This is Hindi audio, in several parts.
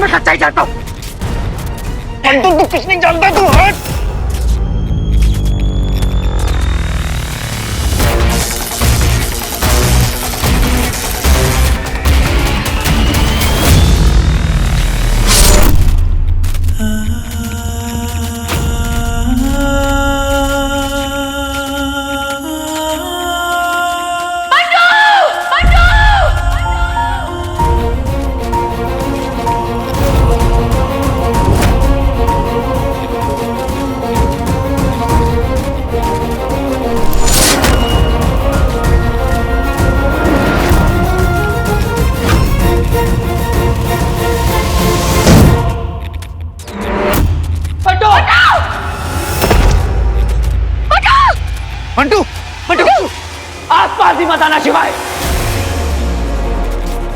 मैं सच्चाई चाहता हूँ। बंटू तू कुछ नहीं जानता, तू हट। बंटू, बंटू, आसपास ही मत आना शिवाय।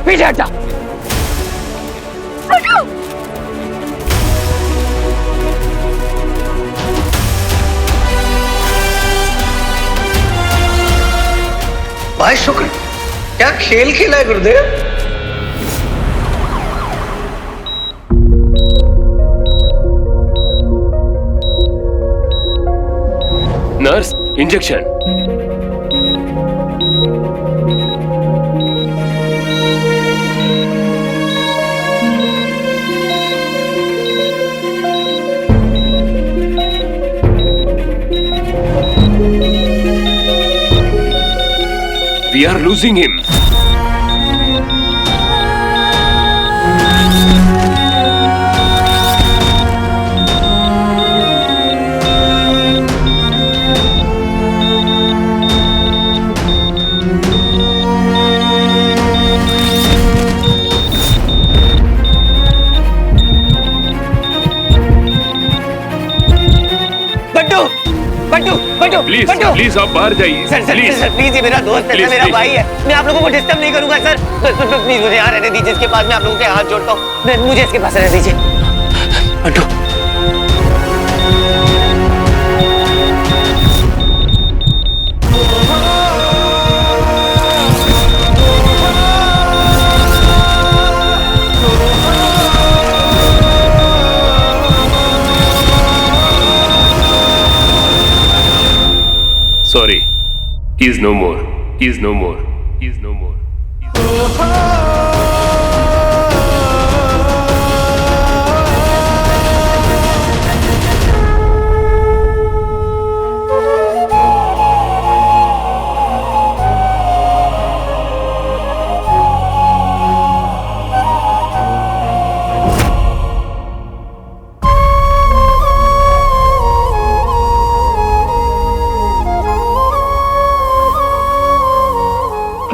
पीछे हट जा। बंटू, भाई शुक्र, क्या खेल खेला है गुरुदेव। Nurse, injection. We are losing him. Please please आप बाहर जाइए। सर प्लीज, ये मेरा दोस्त है, मेरा भाई है। मैं आप लोगों को डिस्टर्ब नहीं करूंगा सर। प्लीज मुझे यहाँ रहने दीजिए। इसके पास मैं आप लोगों के हाथ जोड़ता हूँ। मुझे इसके पास रहने दीजिए। Bantu, Sorry, he is no more. He is no more. He is no more.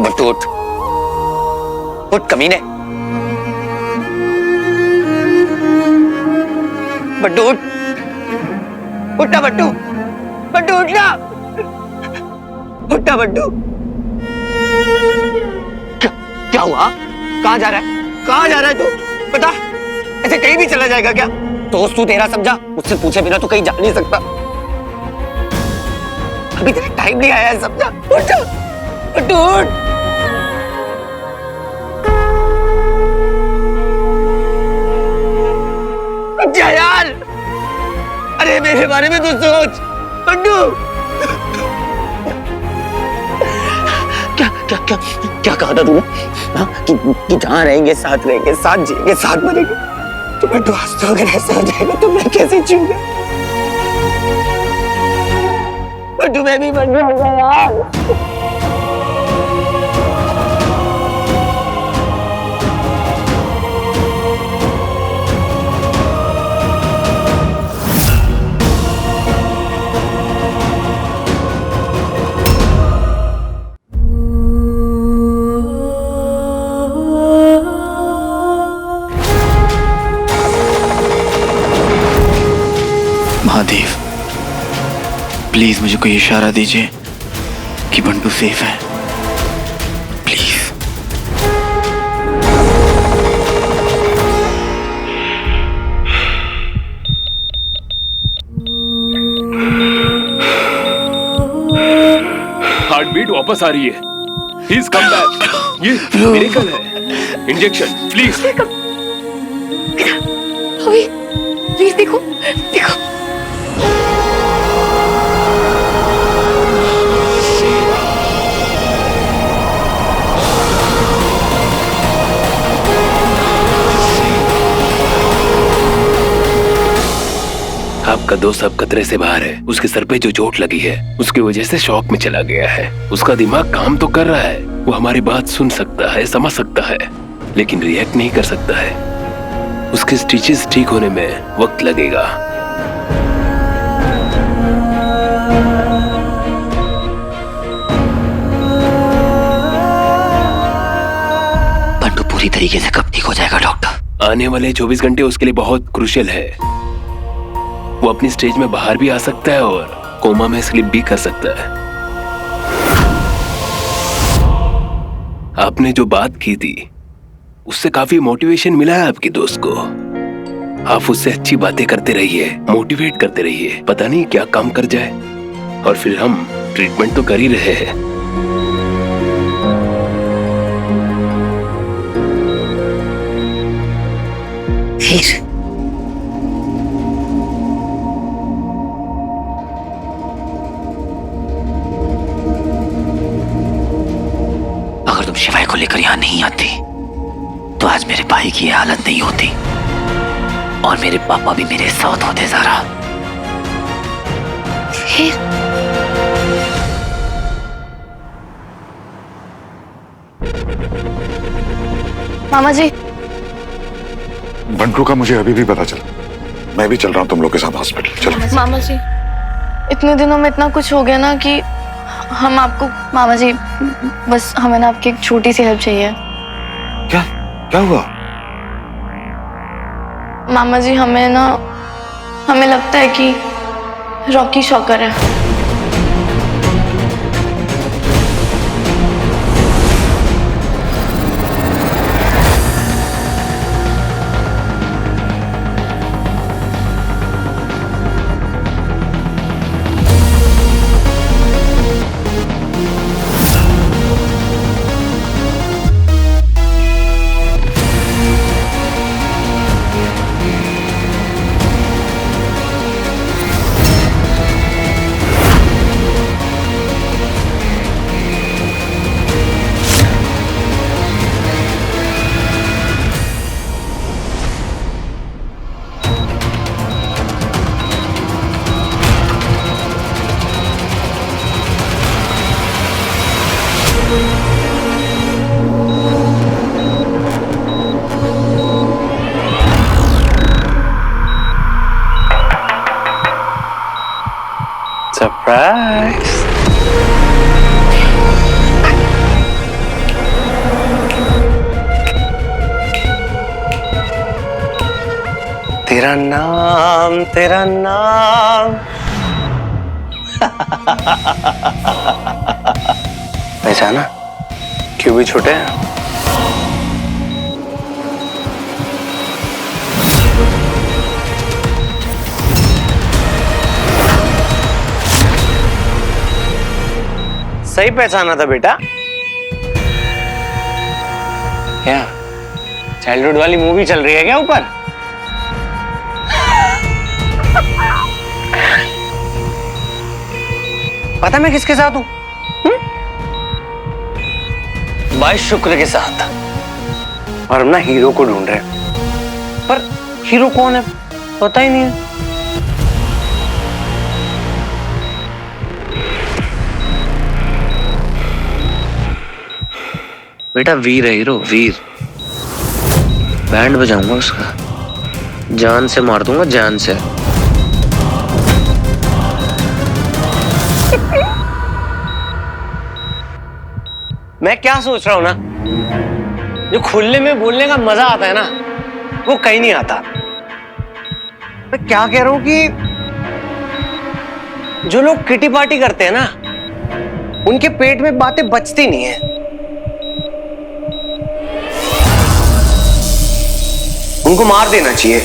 Bantu उठ, उठ कमीने। बंटू उठ, उठना बंटू, बंटू उठना, उठना बंटू। क्या हुआ? कहाँ जा रहा है? कहाँ जा रहा है तू? बता, ऐसे कहीं भी चला जाएगा क्या? दोस्त तू तेरा समझा, मुझसे पूछे बिना तू कहीं जा नहीं सकता। अभी तेरा टाइम नहीं आया है, समझा? उठ, बंटू उठ। जा यार, अरे मेरे बारे में तो सोच बंटू। क्या क्या क्या क्या कहा था तूने? हाँ, कि जहाँ रहेंगे साथ रहेंगे, साथ जिएंगे, साथ मरेंगे। तो बंटू आज तो अगर ऐसा हो जाएगा तो मैं कैसे जीऊंगा? बंटू मैं भी मर जाऊंगा यार। महादेव, प्लीज मुझे कोई इशारा दीजिए कि बंटू सेफ है, प्लीज। हार्ट बीट वापस आ रही है। Please come back. ये मिरेकल है। Injection please. अभी वीर देखो देखो। आपका दोस्त अब खतरे से बाहर है। उसके सर पे जो चोट लगी है उसकी वजह से शॉक में चला गया है। उसका दिमाग काम तो कर रहा है, वो हमारी बात सुन सकता है, समझ सकता है, लेकिन रिएक्ट नहीं कर सकता है। उसके स्टिचेस ठीक होने में वक्त लगेगा। बंटू पूरी तरीके से कब ठीक हो जाएगा डॉक्टर? आने वाले 24 घंटे उसके लिए बहुत क्रूशियल है। वो अपनी स्टेज में बाहर भी आ सकता है और कोमा में स्लिप भी कर सकता है। आपने जो बात की थी उससे काफी मोटिवेशन मिला है आपकी दोस्त को। आप उससे अच्छी बातें करते रहिए, मोटिवेट करते रहिए, पता नहीं क्या काम कर जाए। और फिर हम ट्रीटमेंट तो कर ही रहे हैं। अगर तुम शिवाय को लेकर यहाँ नहीं आती तो आज मेरे भाई की ये हालत नहीं होती और मेरे पापा भी मेरे साथ होते ज़ारा। मामा जी। बंटू का मुझे अभी भी पता चला। मैं भी चल रहा हूँ तुम लोग के साथ हॉस्पिटल। चलो। मामा जी इतने दिनों में इतना कुछ हो गया ना कि हम आपको, मामा जी बस हमें ना आपकी एक छोटी सी हेल्प चाहिए। क्या क्या हुआ? मामा जी हमें लगता है कि रॉकी शॉकर है। सरप्राइज। तेरा नाम, तेरा नाम। पहचाना? क्यों भी छोटे हैं? सही पहचाना था बेटा। क्या चाइल्डहुड वाली मूवी चल रही है क्या ऊपर? पता मैं किसके साथ हूं? बाई शुक्र के साथ। और हम ना हीरो को ढूंढ रहे हैं, पर हीरो कौन है पता ही नहीं है। बेटा वीर है हीरो, वीर। बैंड बजाऊंगा उसका, जान से मार दूंगा, जान से। मैं क्या सोच रहा हूं ना, जो खुले में बोलने का मजा आता है ना, वो कहीं नहीं आता। मैं क्या कह रहा हूं कि जो लोग किटी पार्टी करते हैं ना, उनके पेट में बातें बचती नहीं है। उनको मार देना चाहिए।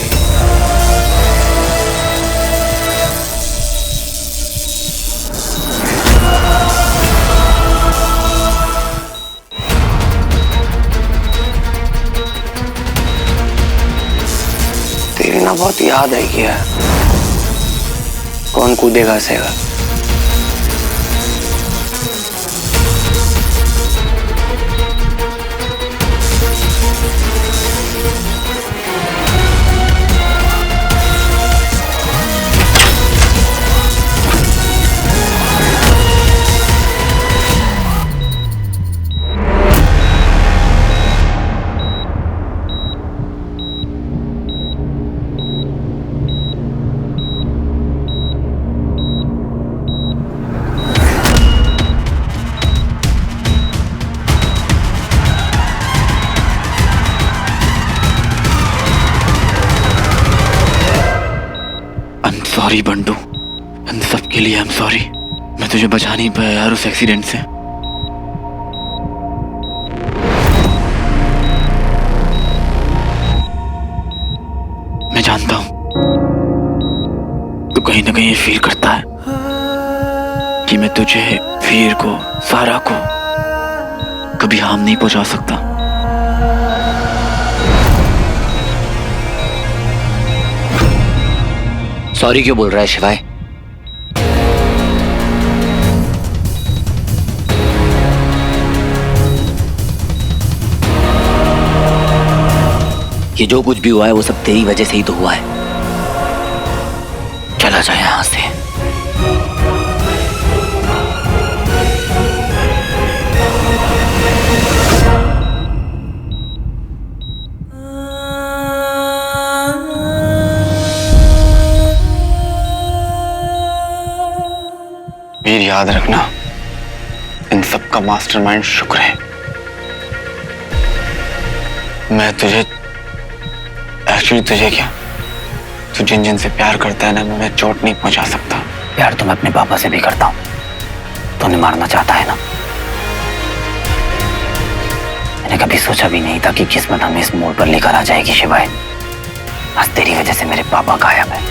तेरी ना बहुत याद है क्या? कौन कूदेगा सेगा? सॉरी बंटू, इन सब के लिए आई एम सॉरी। मैं तुझे बचा नहीं पाया यार उस एक्सीडेंट से। मैं जानता हूं तू कहीं ना कहीं फील करता है कि मैं तुझे, वीर को, सारा को कभी हार्म नहीं पहुंचा सकता। सॉरी क्यों बोल रहा है शिवाय? ये जो कुछ भी हुआ है वो सब तेरी वजह से ही तो हुआ है। चला जा यहां से। वीर, याद रखना, इन सब का मास्टरमाइंड शुक्र है। मैं तुझे, एक्चुअली तुझे क्या, तू जिन जिन से प्यार करता है ना, मैं उन्हें चोट नहीं पहुंचा सकता। प्यार तो मैं अपने पापा से भी करता हूँ। तूने मारना चाहता है ना? मैंने कभी सोचा भी नहीं था कि किस्मत हमें इस मोड़ पर लेकर आ जाएगी शिवाय। आज तेरी वजह से मेरे पापा गायब है।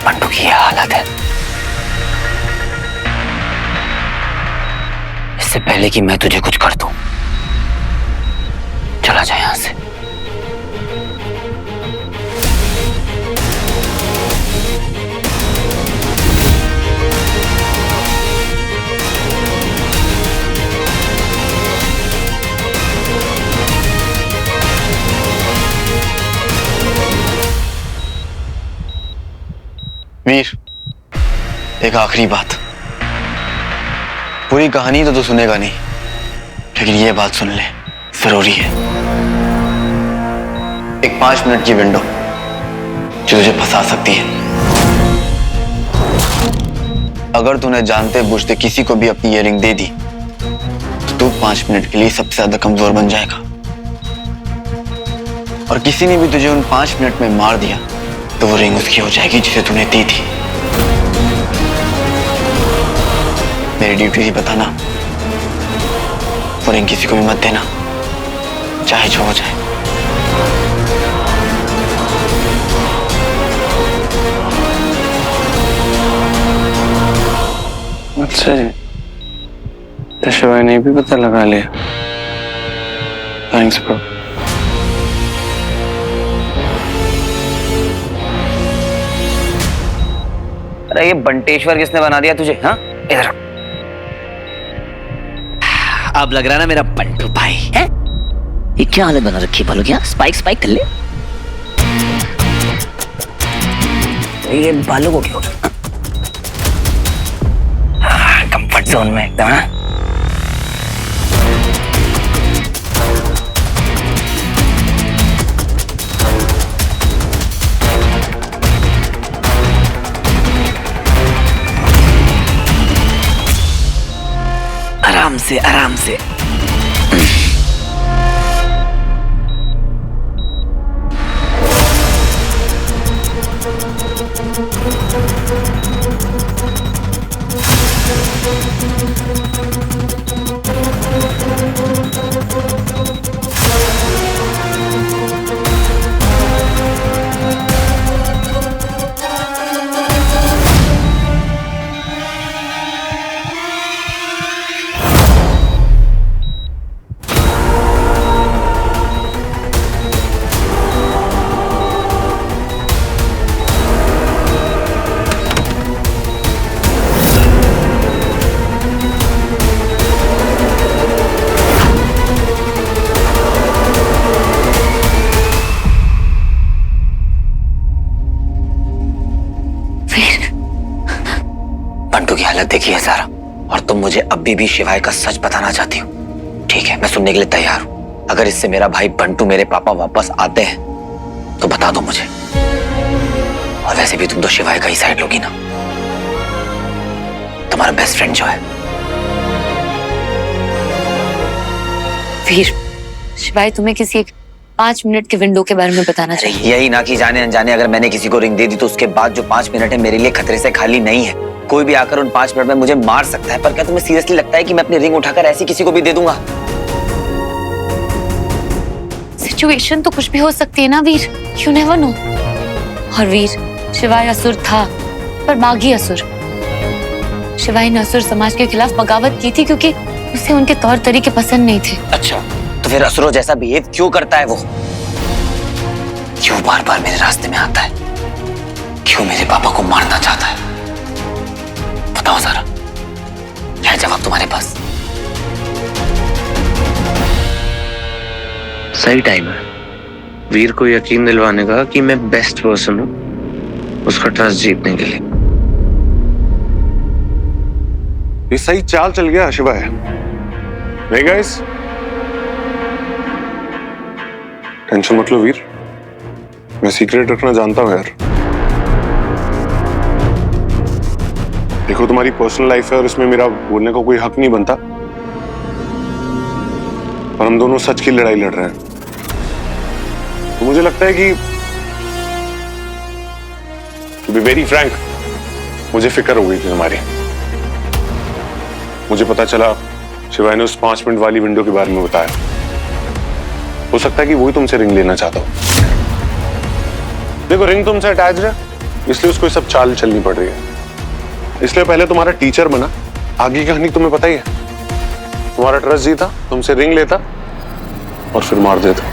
बंटू की यह हालत है। इससे पहले कि मैं तुझे कुछ कर दूं, चला जा यहां से। वीर, एक आखिरी बात। पूरी कहानी तो तू सुनेगा नहीं, लेकिन ये बात सुन ले, जरूरी है। एक 5 मिनट की विंडो जो तुझे फंसा सकती है। अगर तूने जानते बूझते किसी को भी अपनी इयररिंग दे दी तो तू 5 मिनट के लिए सबसे ज्यादा कमजोर बन जाएगा। और किसी ने भी तुझे उन 5 मिनट में मार दिया तो वो रिंग उसकी हो जाएगी जिसे तूने दी थी। मेरी ड्यूटी थी बताना, वो रिंग किसी को भी मत देना, चाहे जो हो जाए। अच्छा जी, तो शिवाय ने भी पता लगा लिया। Thanks bro. अरे ये बंटेश्वर किसने बना दिया तुझे? हाँ, इधर अब लग रहा है ना मेरा बंटू भाई है। ये क्या हालत बना रखी है बालों की? स्पाइक स्पाइक कर ले। ये बालों को क्यों? कंफर्ट जोन में एकदम। हाँ, आराम से आराम से। हालत देखी है सारा, और तुम मुझे अभी भी शिवाय का सच बताना चाहती हो। ठीक है, मैं सुनने के लिए तैयार हूं। अगर इससे मेरा भाई बंटू, मेरे पापा वापस आते हैं तो बता दो मुझे। और वैसे भी तुम तो शिवाय का ही साइड लोगी ना, तुम्हारा बेस्ट फ्रेंड जो है। वीर, शिवाय तुम्हें किसी एक 5 मिनट के विंडो के बारे में बताना चाहिए। यही ना कि जाने अनजाने अगर मैंने किसी को रिंग दे दी तो उसके बाद जो 5 मिनट है मेरे लिए खतरे से खाली नहीं है। कोई भी आकर उन 5 मिनट में मुझे मार सकता है। पर क्या तुम्हें सीरियसली लगता है कि मैं अपनी रिंग उठाकर ऐसी किसी को भी दे दूंगा? सिचुएशन तो कुछ भी हो सकती है ना वीर, यू नेवर नो। और वीर, शिवाय असुर था पर बागी असुर। शिवाय ने असुर समाज के खिलाफ बगावत की थी क्योंकि उसे उनके तौर तरीके पसंद नहीं थे। अच्छा, तो फिर असुरों जैसा बिहेव क्यों करता है वो? क्यों बार बार मेरे रास्ते में आता है? क्यों मेरे पापा को मारना चाहता है? बताओ सारा, है जवाब तुम्हारे पास? सही टाइम है वीर को यकीन दिलवाने का कि मैं बेस्ट पर्सन हूं उसका ट्रस्ट जीतने के लिए। ये सही चाल चल गया शिवाय। नहीं गाइस, टेंशन मत लो वीर, मैं सीक्रेट रखना जानता हूं यार। देखो, तुम्हारी पर्सनल लाइफ है और इसमें मेरा बोलने का कोई हक नहीं बनता, पर हम दोनों सच की लड़ाई लड़ रहे हैं। तो मुझे लगता है कि टू बी वेरी फ्रैंक, मुझे फिक्र हो गई थी तुम्हारी। मुझे पता चला शिवाय ने उस 5 मिनट वाली विंडो के बारे में बताया। हो सकता है कि वही तुमसे रिंग लेना चाहता हो। देखो, रिंग तुमसे अटैच है इसलिए उसको सब चाल चलनी पड़ रही है। इसलिए पहले तुम्हारा टीचर बना, आगे की कहानी तुम्हें पता ही है। तुम्हारा ट्रस्ट जीता, तुमसे रिंग लेता और फिर मार देता।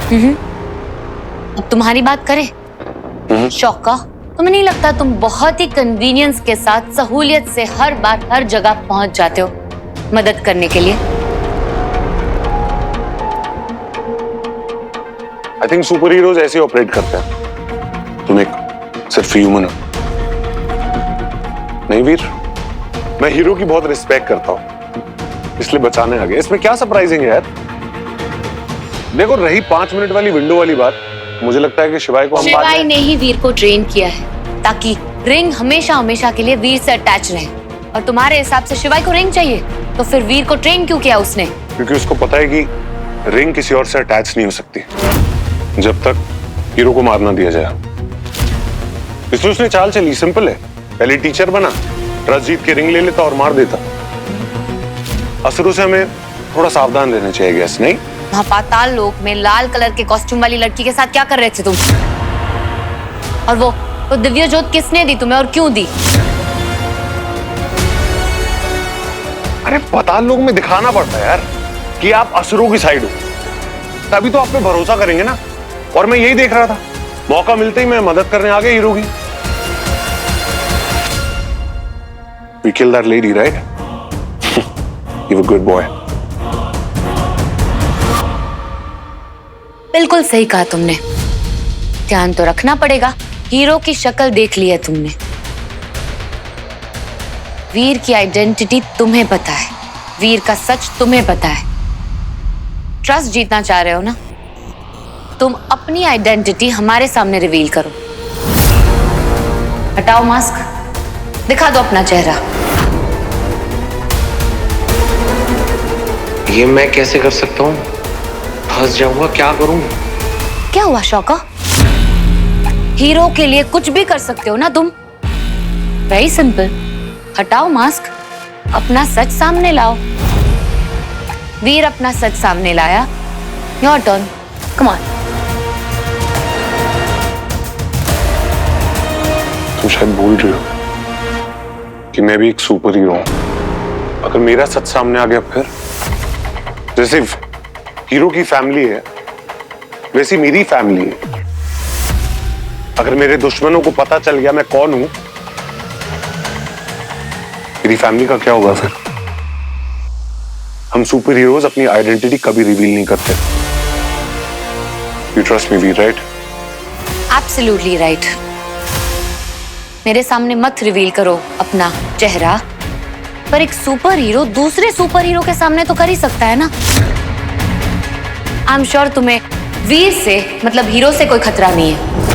अब तुम्हारी बात करें शौका, तुम्हें नहीं लगता तुम बहुत ही कन्वीनियंस के साथ सहूलियत से हर बार हर जगह पहुंच जाते हो मदद करने के लिए? आई थिंक सुपर हीरोज ऐसे ऑपरेट करते हैं। तुम एक सिर्फ ह्यूमन हो। नहीं वीर, मैं हीरो की बहुत रिस्पेक्ट करता हूं, इसलिए बचाने आ गया। इसमें क्या सरप्राइजिंग है यार? देखो, रही 5 मिनट वाली विंडो वाली बात, मुझे लगता है कि शिवाय को हम शिवाय ने ही वीर को ट्रेन किया है ताकि रिंग हमेशा हमेशा के लिए वीर से अटैच रहे। और तुम्हारे हिसाब से शिवाय को रिंग चाहिए, तो फिर वीर को ट्रेन क्यों किया उसने? क्योंकि उसको पता है कि रिंग किसी और से अटैच नहीं हो सकती जब तक हीरो को मार ना दिया जाए। इसलिए उसने चाल चली, सिंपल है। पहले टीचर बना, ट्रस्ट जीत के रिंग ले लेता और मार देता। असुरों से हमें थोड़ा सावधान रहना चाहिए गैस, नहीं? वहाँ पाताल लोक में लाल कलर के कॉस्ट्यूम वाली लड़की के साथ क्या कर रहे थे तुम? और वो दिव्य ज्योत किसने दी तुम्हें और क्यों दी? अरे पाताल लोक में दिखाना पड़ता है यार कि आप असुरों की साइड हो, तभी तो आप पे भरोसा करेंगे ना। और मैं यही देख रहा था, मौका मिलते ही मैं मदद करने आ गया हीरो की। We killed that lady, right? You're a good boy. बिल्कुल सही कहा तुमने। ध्यान तो रखना पड़ेगा, हीरो की शक्ल देख ली है तुमने। वीर की आइडेंटिटी तुम्हें पता है, वीर का सच तुम्हें पता है। ट्रस्ट जीतना चाह रहे हो ना? तुम अपनी आइडेंटिटी हमारे सामने रिवील करो। हटाओ मास्क, दिखा दो अपना चेहरा। ये मैं कैसे कर सकता हूँ? फंस जाऊंगा, क्या करूं? क्या हुआ शौका? हीरो के लिए कुछ भी कर सकते हो ना तुम। वेरी सिंपल, हटाओ मास्क, अपना सच सामने लाओ। वीर अपना सच सामने लाया। Your turn, come on. तुम शायद भूल रही हो कि मैं भी एक सुपर हीरो हूं। अगर मेरा सच सामने आ गया फिर, जैसे हीरो की फैमिली है वैसी मेरी फैमिली है। अगर मेरे दुश्मनों को पता चल गया मैं कौन हूं, मेरी फैमिली का क्या होगा फिर? हम सुपर हीरोज अपनी आइडेंटिटी कभी रिवील नहीं करते। You trust me we, right? Absolutely right. मेरे सामने मत रिवील करो अपना चेहरा, पर एक सुपर हीरो दूसरे सुपर हीरो के सामने तो कर ही सकता है ना। आई एम श्योर तुम्हें वीर से मतलब हीरो से कोई खतरा नहीं है।